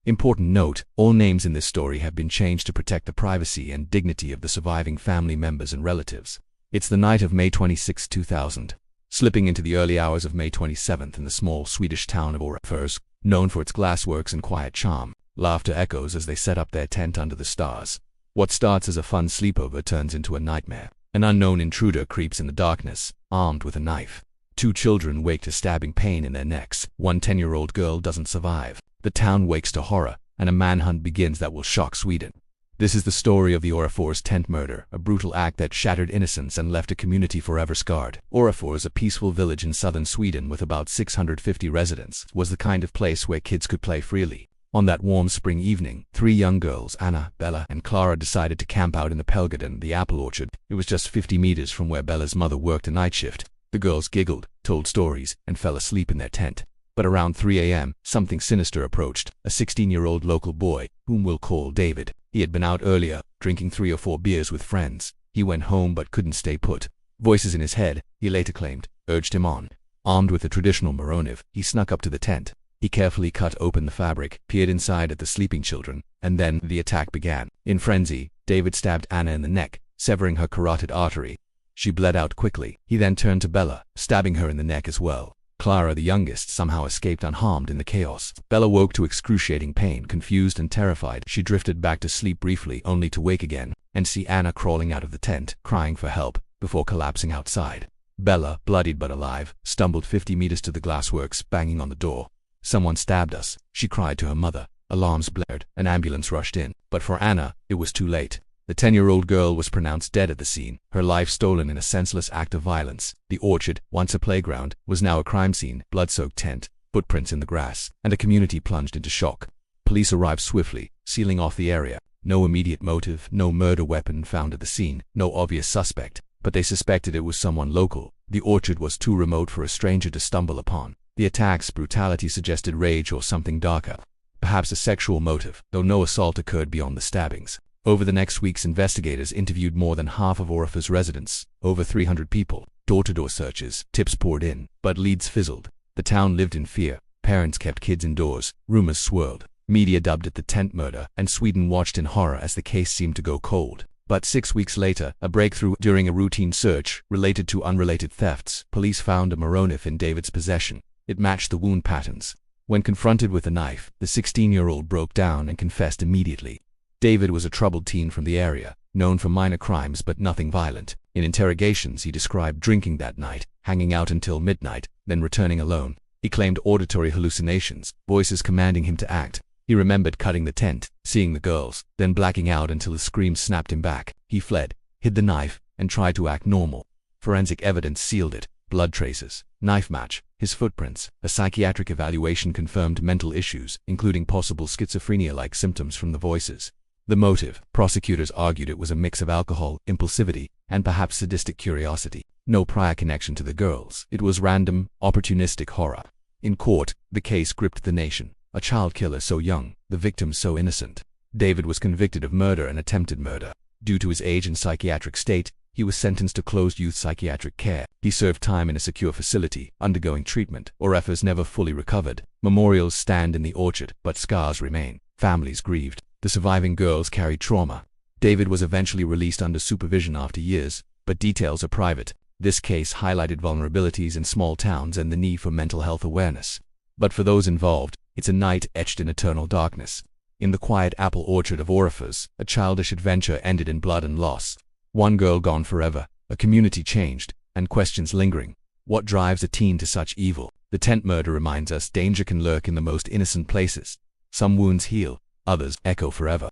Important note, all names in this story have been changed to protect the privacy and dignity of the surviving family members and relatives. It's the night of May 26, 2000. Slipping into the early hours of May 27th in the small Swedish town of Orrefors, known for its glassworks and quiet charm, laughter echoes as they set up their tent under the stars. What starts as a fun sleepover turns into a nightmare. An unknown intruder creeps in the darkness, armed with a knife. 2 children wake to stabbing pain in their necks. One 10-year-old girl doesn't survive. The town wakes to horror, and a manhunt begins that will shock Sweden. This is the story of the Orrefors tent murder, a brutal act that shattered innocence and left a community forever scarred. Orrefors, a peaceful village in southern Sweden with about 650 residents, was the kind of place where kids could play freely. On that warm spring evening, 3 young girls, Anna, Bella, and Clara, decided to camp out in the Pelgarden, the apple orchard. It was just 50 meters from where Bella's mother worked a night shift. The girls giggled, told stories, and fell asleep in their tent. But around 3 a.m., something sinister approached. A 16-year-old local boy, whom we'll call David. He had been out earlier, drinking 3 or 4 beers with friends. He went home but couldn't stay put. Voices in his head, he later claimed, urged him on. Armed with a traditional Moroniv, he snuck up to the tent. He carefully cut open the fabric, peered inside at the sleeping children, and then the attack began. In frenzy, David stabbed Anna in the neck, severing her carotid artery. She bled out quickly. He then turned to Bella, stabbing her in the neck as well. Clara, the youngest, somehow escaped unharmed in the chaos. Bella woke to excruciating pain, confused and terrified. She drifted back to sleep briefly, only to wake again and see Anna crawling out of the tent, crying for help, before collapsing outside. Bella, bloodied but alive, stumbled 50 meters to the glassworks, banging on the door. "Someone stabbed us," she cried to her mother. Alarms blared. An ambulance rushed in. But for Anna, it was too late. The 10-year-old girl was pronounced dead at the scene, her life stolen in a senseless act of violence. The orchard, once a playground, was now a crime scene. Blood-soaked tent, footprints in the grass, and a community plunged into shock. Police arrived swiftly, sealing off the area. No immediate motive, no murder weapon found at the scene, no obvious suspect, but they suspected it was someone local. The orchard was too remote for a stranger to stumble upon. The attack's brutality suggested rage or something darker, perhaps a sexual motive, though no assault occurred beyond the stabbings. Over the next weeks, investigators interviewed more than half of Orrefors residents, over 300 people. Door-to-door searches, tips poured in, but leads fizzled. The town lived in fear. Parents kept kids indoors. Rumors swirled. Media dubbed it the tent murder, and Sweden watched in horror as the case seemed to go cold. But 6 weeks later, a breakthrough. During a routine search related to unrelated thefts, police found a Moroniv in David's possession. It matched the wound patterns. When confronted with a knife, the 16-year-old broke down and confessed immediately. David was a troubled teen from the area, known for minor crimes but nothing violent. In interrogations, he described drinking that night, hanging out until midnight, then returning alone. He claimed auditory hallucinations, voices commanding him to act. He remembered cutting the tent, seeing the girls, then blacking out until a scream snapped him back. He fled, hid the knife, and tried to act normal. Forensic evidence sealed it. Blood traces, knife match, his footprints. A psychiatric evaluation confirmed mental issues, including possible schizophrenia-like symptoms from the voices. The motive, prosecutors argued it was a mix of alcohol, impulsivity, and perhaps sadistic curiosity. No prior connection to the girls. It was random, opportunistic horror. In court, the case gripped the nation. A child killer so young, the victim so innocent. David was convicted of murder and attempted murder. Due to his age and psychiatric state, he was sentenced to closed youth psychiatric care. He served time in a secure facility, undergoing treatment. Orrefors never fully recovered. Memorials stand in the orchard, but scars remain. Families grieved. The surviving girls carried trauma. David was eventually released under supervision after years, but details are private. This case highlighted vulnerabilities in small towns and the need for mental health awareness. But for those involved, it's a night etched in eternal darkness. In the quiet apple orchard of Orrefors, a childish adventure ended in blood and loss. One girl gone forever, a community changed, and questions lingering. What drives a teen to such evil? The tent murder reminds us danger can lurk in the most innocent places. Some wounds heal, others echo forever.